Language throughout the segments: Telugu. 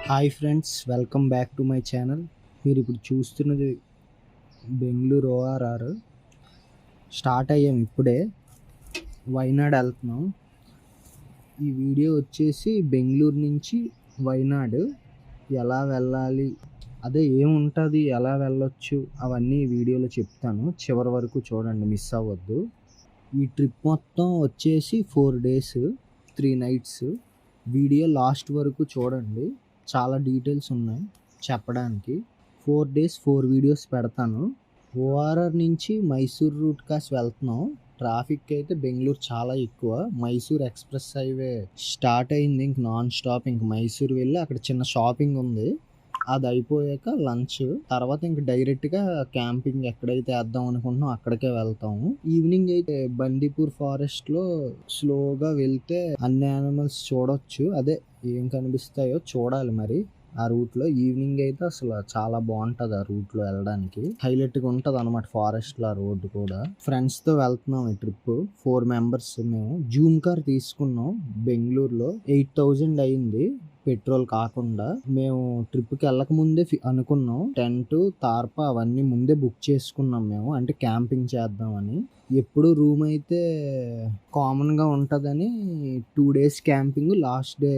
Hi friends, welcome back to my channel. మీరు ఇప్పుడు చూస్తున్నది బెంగళూరు ఓఆర్ఆర్. స్టార్ట్ అయ్యాం ఇప్పుడే, వైనాడ్ వెళ్తున్నాం. ఈ వీడియో వచ్చేసి బెంగళూరు నుంచి వైనాడ్ ఎలా వెళ్ళాలి, అదే ఏముంటుంది, ఎలా వెళ్ళొచ్చు, అవన్నీ ఈ వీడియోలో చెప్తాను. చివరి వరకు చూడండి, మిస్ అవ్వద్దు. ఈ ట్రిప్ మొత్తం వచ్చేసి 4 days 3 nights. వీడియో లాస్ట్ వరకు చూడండి, చాలా డీటెయిల్స్ ఉన్నాయి చెప్పడానికి. 4 days 4 వీడియోస్ పెడతాను. ఓఆర్ఆర్ నుంచి మైసూర్ రూట్ కాసి వెళ్తున్నాం. ట్రాఫిక్ అయితే బెంగళూరు చాలా ఎక్కువ. మైసూర్ ఎక్స్ప్రెస్ హైవే స్టార్ట్ అయింది, ఇంక నాన్ స్టాప్. ఇంక మైసూర్ వెళ్ళి అక్కడ చిన్న షాపింగ్ ఉంది, అది అయిపోయాక లంచ్, తర్వాత ఇంక డైరెక్ట్గా క్యాంపింగ్ ఎక్కడైతే వేద్దాం అనుకుంటున్నాం అక్కడికే వెళ్తాము. ఈవినింగ్ అయితే బందీపూర్ ఫారెస్ట్లో స్లోగా వెళ్తే అన్ని యానిమల్స్ చూడొచ్చు. అదే ఏం కనిపిస్తాయో చూడాలి మరి. ఆ రూట్లో ఈవినింగ్ అయితే అసలు చాలా బాగుంటుంది. ఆ రూట్లో వెళ్ళడానికి హైలైట్గా ఉంటుంది అనమాట ఫారెస్ట్లో. ఆ రోడ్డు కూడా ఫ్రెండ్స్తో వెళ్తున్నాం ఈ ట్రిప్. 4 members. మేము జూమ్ కార్ తీసుకున్నాం. బెంగళూరులో 8,000 అయింది పెట్రోల్ కాకుండా. మేము ట్రిప్కి వెళ్ళక ముందే అనుకున్నాం, టెంట్ తార్ప అవన్నీ ముందే బుక్ చేసుకున్నాం మేము, అంటే క్యాంపింగ్ చేద్దామని. ఎప్పుడు రూమ్ అయితే కామన్గా ఉంటుందని 2 days camping, last day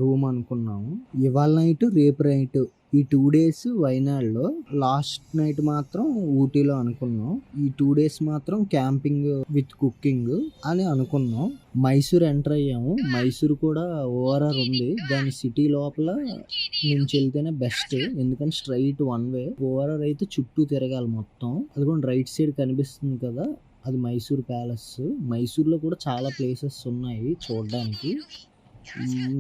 room అనుకున్నాము. ఇవాళ నైట్ రేపు నైట్ ఈ 2 days వైనాడ్లో, లాస్ట్ నైట్ మాత్రం ఊటీలో అనుకున్నాం. ఈ 2 days మాత్రం క్యాంపింగ్ విత్ కుకింగ్ అని అనుకున్నాం. మైసూర్ ఎంటర్ అయ్యాము. మైసూర్ కూడా ఓఆర్ఆర్ ఉంది, దాని సిటీ లోపల నుంచి వెళ్తేనే బెస్ట్, ఎందుకంటే స్ట్రైట్ 1 way. ఓఆర్ఆర్ అయితే చుట్టూ తిరగాలి మొత్తం. అది కూడా రైట్ సైడ్ కనిపిస్తుంది కదా, అది మైసూర్ ప్యాలెస్. మైసూర్లో కూడా చాలా ప్లేసెస్ ఉన్నాయి చూడడానికి.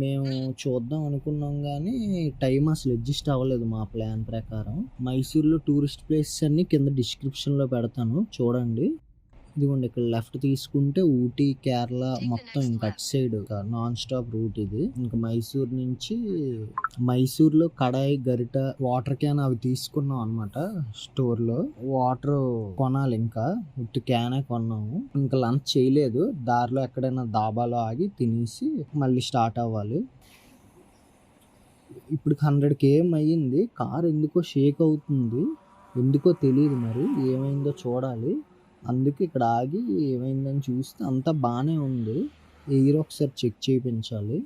మేము చూద్దాం అనుకున్నాం కానీ టైం అసలు అడ్జస్ట్ అవ్వలేదు మా ప్లాన్ ప్రకారం. మైసూర్లో టూరిస్ట్ ప్లేసెస్ అన్ని కింద డిస్క్రిప్షన్లో పెడతాను, చూడండి. ఇదిగోండి, ఇక్కడ లెఫ్ట్ తీసుకుంటే ఊటీ, కేరళ మొత్తం ఇంకా అటు సైడ్ నాన్ స్టాప్ రూట్ ఇది. ఇంకా మైసూర్ నుంచి, మైసూర్లో కడాయి, గరిట, వాటర్ క్యాన్ అవి తీసుకున్నాం అనమాట స్టోర్లో. వాటర్ కొనాలి, ఇంకా ఉత్తి క్యానే కొన్నాము. ఇంకా లంచ్ చేయలేదు, దారిలో ఎక్కడైనా దాబాలో ఆగి తినేసి మళ్ళీ స్టార్ట్ అవ్వాలి. ఇప్పుడు 100 km అయ్యింది. కార్ ఎందుకో షేక్ అవుతుంది, ఎందుకో తెలియదు, మరి ఏమైందో చూడాలి. అందుకే ఇక్కడ ఆగి ఏమైందని చూస్తే అంతా బాగానే ఉంది. ఎయిర్ ఒకసారి చెక్ చేయించాలి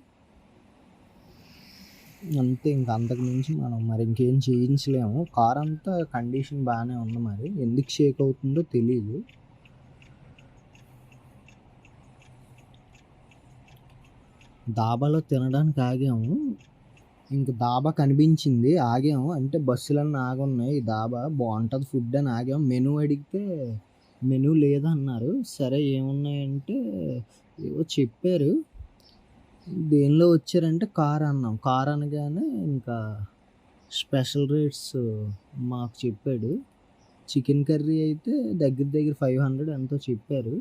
అంతే. ఇంకా అంతకు మించి మనం మరి ఇంకేం చేయించలేము. కార్ అంతా కండిషన్ బాగానే ఉంది, మరి ఎందుకు షేక్ అవుతుందో తెలియదు. దాబాలో తినడానికి ఆగాము. ఇంక దాబా కనిపించింది, ఆగాము. అంటే బస్సులన్నీ ఆగున్నాయి, ఈ దాబా బాగుంటుంది ఫుడ్ అని ఆగాము. మెనూ అడిగితే మెనూ లేదన్నారు. సరే ఏమున్నాయంటే ఏవో చెప్పారు. దేనిలో వచ్చారంటే కార్ అన్నాం. కార్ అనగానే ఇంకా స్పెషల్ రేట్స్ మాకు చెప్పాడు. చికెన్ కర్రీ అయితే దగ్గర దగ్గర 500 ఎంతో చెప్పారు.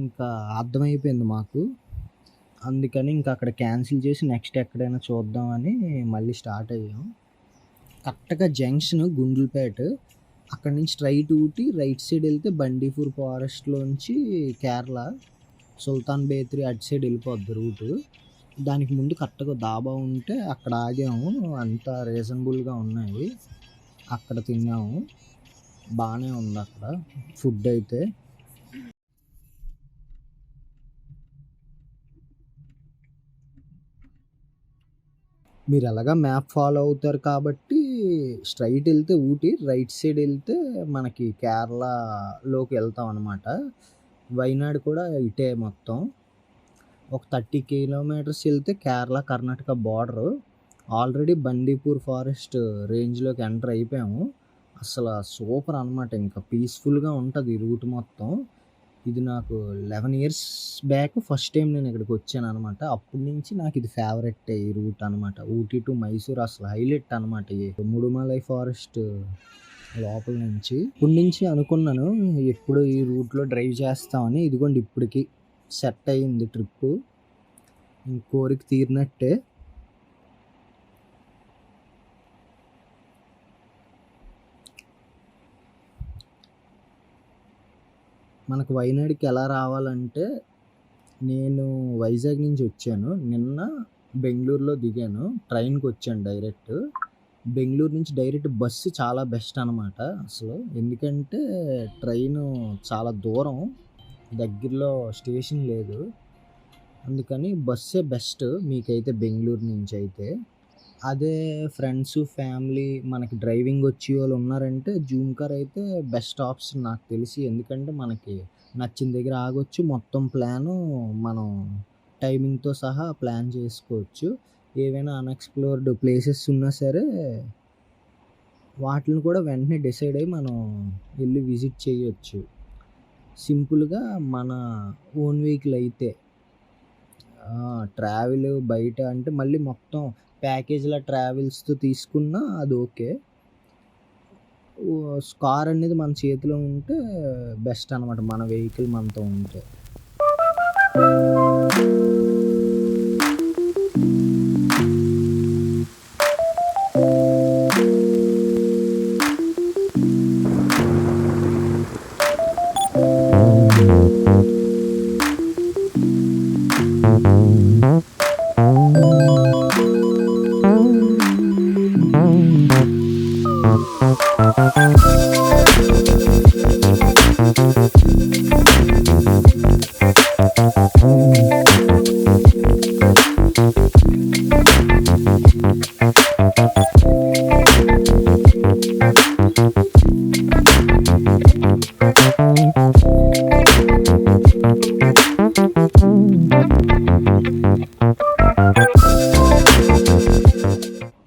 ఇంకా అర్థమైపోయింది మాకు. అందుకని ఇంకా అక్కడ క్యాన్సిల్ చేసి నెక్స్ట్ ఎక్కడైనా చూద్దామని మళ్ళీ స్టార్ట్ అయ్యాం. కరెక్ట్గా జంక్షన్ గుండ్లపేట, అక్కడ నుంచి స్ట్రైట్ ఊటీ, రైట్ సైడ్ వెళ్తే బండీపూర్ ఫారెస్ట్లోంచి కేరళ సుల్తాన్ బేత్రీ అటు సైడ్ వెళ్ళిపోద్ది రూటు. దానికి ముందు కరెక్ట్గా దాబా ఉంటే అక్కడ ఆగాము. అంతా రీజనబుల్గా ఉన్నాయి, అక్కడ తిన్నాము. బాగానే ఉంది అక్కడ ఫుడ్ అయితే. మీరు ఎలాగా మ్యాప్ ఫాలో అవుతారు కాబట్టి స్ట్రైట్ వెళ్తే ఊటీ, రైట్ సైడ్ వెళ్తే మనకి కేరళలోకి వెళ్తాం అనమాట. వైనాడ్ కూడా ఇటే మొత్తం. ఒక 30 kilometers వెళ్తే Kerala Karnataka border. Already Bandipur forest రేంజ్లోకి ఎంటర్ అయిపోయాము. అసలు సూపర్ అనమాట, ఇంకా పీస్ఫుల్గా ఉంటుంది ఈ రూట్ మొత్తం. ఇది నాకు 11 years బ్యాక్ ఫస్ట్ టైం నేను ఇక్కడికి వచ్చాను అనమాట. అప్పటి నుంచి నాకు ఇది ఫేవరెట్ ఈ రూట్ అనమాట. ఊటీ టు మైసూర్ అసలు హైలైట్ అనమాట. ఈ ముడుమలై ఫారెస్ట్ లోపల నుంచి ఇప్పటి నుంచి అనుకున్నాను ఎప్పుడు ఈ రూట్లో డ్రైవ్ చేస్తామని. ఇదిగోండి ఇప్పటికి సెట్ అయ్యింది ట్రిప్, కోరిక తీరినట్టే. మనకు వైనాడ్కి ఎలా రావాలంటే, నేను వైజాగ్ నుంచి వచ్చాను. నిన్న బెంగళూరులో దిగాను. ట్రైన్‌కి వచ్చాను డైరెక్ట్. బెంగళూరు నుంచి డైరెక్ట్ బస్సు చాలా బెస్ట్ అనమాట అసలు. ఎందుకంటే ట్రైను చాలా దూరం. దగ్గరలో స్టేషన్ లేదు. అందుకని బస్సే బెస్ట్ మీకైతే బెంగళూరు నుంచి అయితే. అదే ఫ్రెండ్స్, ఫ్యామిలీ మనకి డ్రైవింగ్ వచ్చేవాళ్ళు ఉన్నారంటే జూమ్ కార్ అయితే బెస్ట్ ఆప్షన్ నాకు తెలిసి. ఎందుకంటే మనకి నచ్చిన దగ్గర ఆగొచ్చు. మొత్తం ప్లాను మనం టైమింగ్‌తో సహా ప్లాన్ చేసుకోవచ్చు. ఏవైనా అన్‌ఎక్స్‌ప్లోర్డ్ ప్లేసెస్ ఉన్నా సరే వాటిని కూడా వెంటనే డిసైడ్ అయ్యి మనం వెళ్లి విజిట్ చేయొచ్చు. సింపుల్‌గా మన ఓన్ వెహికల్ అయితే. ట్రావెల్ బయట అంటే మళ్ళీ మొత్తం ప్యాకేజ్‌లా ట్రావెల్స్‌తో తీసుకున్నా అది ఓకే. కార్ అనేది మన చేతిలో ఉంటే బెస్ట్ అనమాట. మన వెహికల్ మనతో ఉంటే.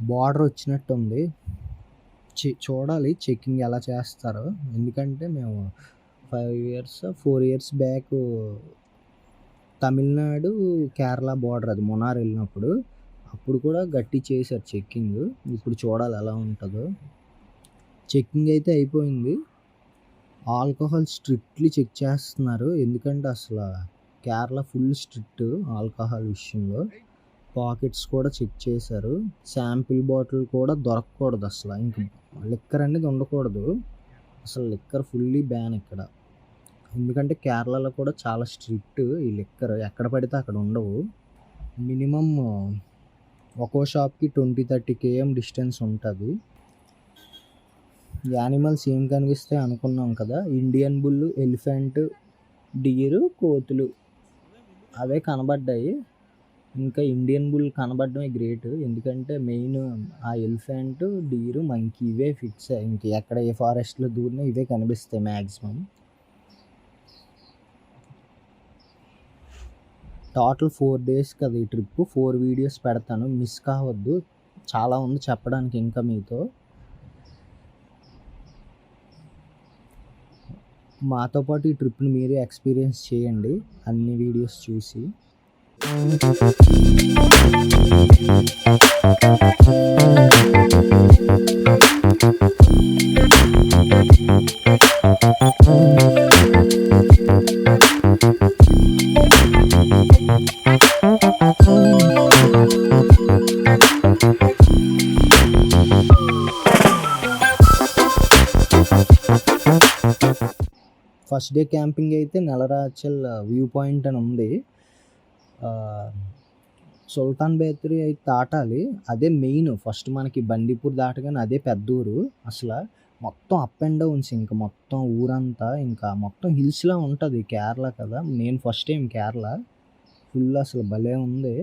బార్డర్ వచ్చినట్టుంది. చూడాలి చెకింగ్ ఎలా చేస్తారో. ఎందుకంటే మేము 4 years back Tamil Nadu, Kerala border అది మున్నార్ వెళ్ళినప్పుడు. అప్పుడు కూడా గట్టి చేశారు చెకింగ్. ఇప్పుడు చూడాలి ఎలా ఉంటుందో. చెకింగ్ అయితే అయిపోయింది. ఆల్కహాల్ స్ట్రిక్ట్‌లీ చెక్ చేస్తున్నారు. ఎందుకంటే అసలు కేరళ ఫుల్ స్ట్రిక్ట్ ఆల్కహాల్ విషయంలో. పాకెట్స్ కూడా చెక్ చేశారు. శాంపిల్ బాటిల్ కూడా దొరకకూడదు అసలు. ఇంక లిక్కర్ అనేది ఉండకూడదు. అసలు లిక్కర్ ఫుల్లీ బ్యాన్ ఇక్కడ. ఎందుకంటే కేరళలో కూడా చాలా స్ట్రిక్ట్ ఈ లిక్కర్. ఎక్కడ పడితే అక్కడ ఉండవు. మినిమమ్ ఒక్కో షాప్‌కి 20-30 km డిస్టెన్స్ ఉంటది. యానిమల్స్ ఏం కనిపిస్తాయి అనుకున్నాం కదా! ఇండియన్ బుల్, ఎలిఫెంట్, డీరు, కోతులు అవే కనబడ్డాయి. ఇంకా ఇండియన్ బుల్ కనబడడమే గ్రేట్. ఎందుకంటే మెయిన్ ఆ ఎలిఫెంట్, డీరు, మంకీ ఇవే ఫిక్స్. ఇంక ఎక్కడ ఏ ఫారెస్ట్‌లో దూరినా ఇవే కనిపిస్తాయి మ్యాక్సిమం. టోటల్ 4 days కదా ఈ ట్రిప్. 4 వీడియోస్ పెడతాను. మిస్ కావద్దు. చాలా ఉంది చెప్పడానికి ఇంకా మీతో. మాతో పాటు ఈ ట్రిప్‌ని మీరు ఎక్స్‌పీరియన్స్ చేయండి అన్ని వీడియోస్ చూసి. ఫస్ట్ డే క్యాంపింగ్ అయితే నెల్లరాచల్ వ్యూ పాయింట్ అని ఉంది. సుల్తాన్ బేతరీ అయితే దాటాలి. అదే మెయిన్. ఫస్ట్ మనకి బండిపూర్ దాటగానే అదే పెద్ద ఊరు. అసలు మొత్తం అప్ అండ్ డౌన్స్. ఇంకా మొత్తం ఊరంతా ఇంకా మొత్తం హిల్స్‌లా ఉంటది. కేరళ కదా! నేను ఫస్ట్ టైం కేరళ. ఫుల్ అసలు భలే ఉంది.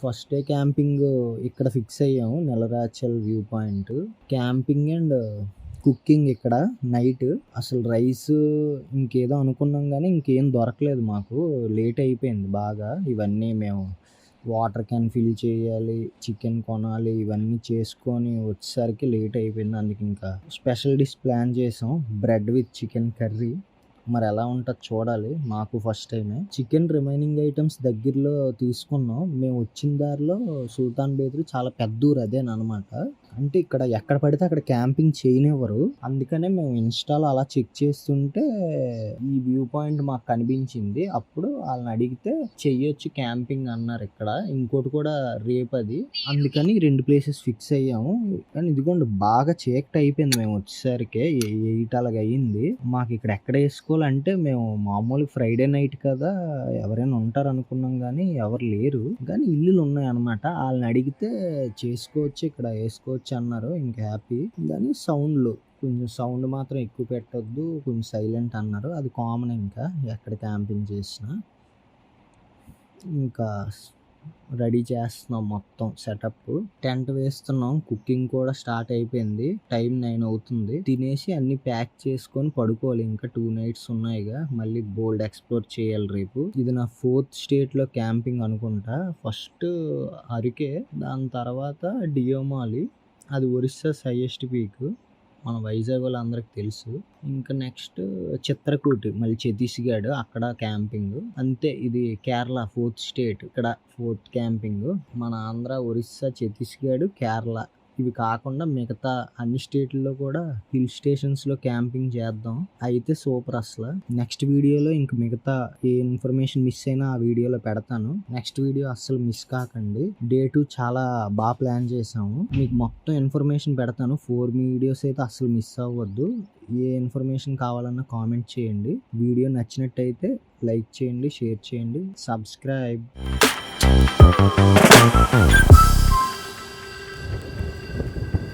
ఫస్ట్ డే క్యాంపింగ్ ఇక్కడ ఫిక్స్ అయ్యాము. Nellarachal view point. Camping and cooking ఇక్కడ నైట్. అసలు రైస్ ఇంకేదో అనుకున్నాం కానీ ఇంకేం దొరకలేదు మాకు. లేట్ అయిపోయింది బాగా. ఇవన్నీ మేము వాటర్ క్యాన్ ఫిల్ చేయాలి, చికెన్ కొనాలి, ఇవన్నీ చేసుకొని వచ్చేసరికి లేట్ అయిపోయింది. అందుకు ఇంకా స్పెషల్ డిష్ ప్లాన్ చేసాం, బ్రెడ్ విత్ చికెన్ కర్రీ. మరి ఎలా ఉంటుందో చూడాలి. మాకు ఫస్ట్ టైమే. చికెన్ రిమైనింగ్ ఐటమ్స్ దగ్గరలో తీసుకున్నాం. మేము వచ్చిన దారిలో సుల్తాన్ బేకరీ చాలా పెద్ద ఊరు అదేనమాట. అంటే ఇక్కడ ఎక్కడ పడితే అక్కడ క్యాంపింగ్ చేయనివ్వరు. అందుకనే మేము ఇన్స్టాలో అలా చెక్ చేస్తుంటే ఈ వ్యూ పాయింట్ మాకు కనిపించింది. అప్పుడు వాళ్ళని అడిగితే చెయ్యొచ్చు క్యాంపింగ్ అన్నారు ఇక్కడ. ఇంకోటి కూడా రేపది. అందుకని 2 ప్లేసెస్ ఫిక్స్ అయ్యాము. కానీ ఇదిగోండి బాగా చీకటి అయిపోయింది మేము వచ్చేసరికి. 8 అలాగ అయ్యింది. మాకు ఇక్కడ ఎక్కడ వేసుకోవాలంటే మేము మామూలు ఫ్రైడే నైట్ కదా ఎవరైనా ఉంటారు అనుకున్నాం కానీ ఎవరు లేరు. కానీ ఇల్లులు ఉన్నాయి అనమాట. వాళ్ళని అడిగితే చేసుకోవచ్చు, ఇక్కడ వేసుకోవచ్చు అన్నారు. ఇంకా హ్యాపీ. కానీ కొంచెం సౌండ్ మాత్రం ఎక్కువ పెట్టొద్దు, కొంచెం సైలెంట్ అన్నారు. అది కామన్ ఇంకా ఎక్కడ క్యాంపింగ్ చేసినా. ఇంకా రెడీ చేస్తున్నాం మొత్తం సెటప్. టెంట్ వేస్తున్నాం. కుకింగ్ కూడా స్టార్ట్ అయిపోయింది. టైం 9 అవుతుంది. తినేసి అన్ని ప్యాక్ చేసుకొని పడుకోవాలి. ఇంకా 2 nights ఉన్నాయిగా. మళ్ళీ బోల్డ్ ఎక్స్ప్లోర్ చేయాలి రేపు. ఇది నా 4th స్టేట్ లో క్యాంపింగ్ అనుకుంటా. ఫస్ట్ అరికే, దాని తర్వాత డియోమాలి, అది ఒరిస్సాస్ హైయెస్ట్ పీక్, మన వైజాగ్ వాళ్ళు అందరికి తెలుసు. ఇంకా నెక్స్ట్ చిత్రకూటి, మళ్ళీ ఛత్తీస్గఢ్, అక్కడ క్యాంపింగ్. అంతే. ఇది కేరళ 4th స్టేట్. ఇక్కడ 4th క్యాంపింగ్. మన ఆంధ్ర, ఒరిస్సా, ఛత్తీస్గఢ్, కేరళ ఇవి కాకుండా మిగతా అన్ని స్టేట్లలో కూడా హిల్ స్టేషన్స్ లో క్యాంపింగ్ చేద్దాం. అయితే సూపర్ అసలు. నెక్స్ట్ వీడియోలో ఇంక మిగతా ఏ ఇన్ఫర్మేషన్ మిస్ అయినా ఆ వీడియోలో పెడతాను. నెక్స్ట్ వీడియో అస్సలు మిస్ కాకండి. డే 2 చాలా బాగా ప్లాన్ చేసాము. మీకు మొత్తం ఇన్ఫర్మేషన్ పెడతాను. 4 వీడియోస్ అయితే అస్సలు మిస్ అవ్వద్దు. ఏ ఇన్ఫర్మేషన్ కావాలన్నా కామెంట్ చేయండి. వీడియో నచ్చినట్టయితే లైక్ చేయండి, షేర్ చేయండి, సబ్స్క్రైబ్.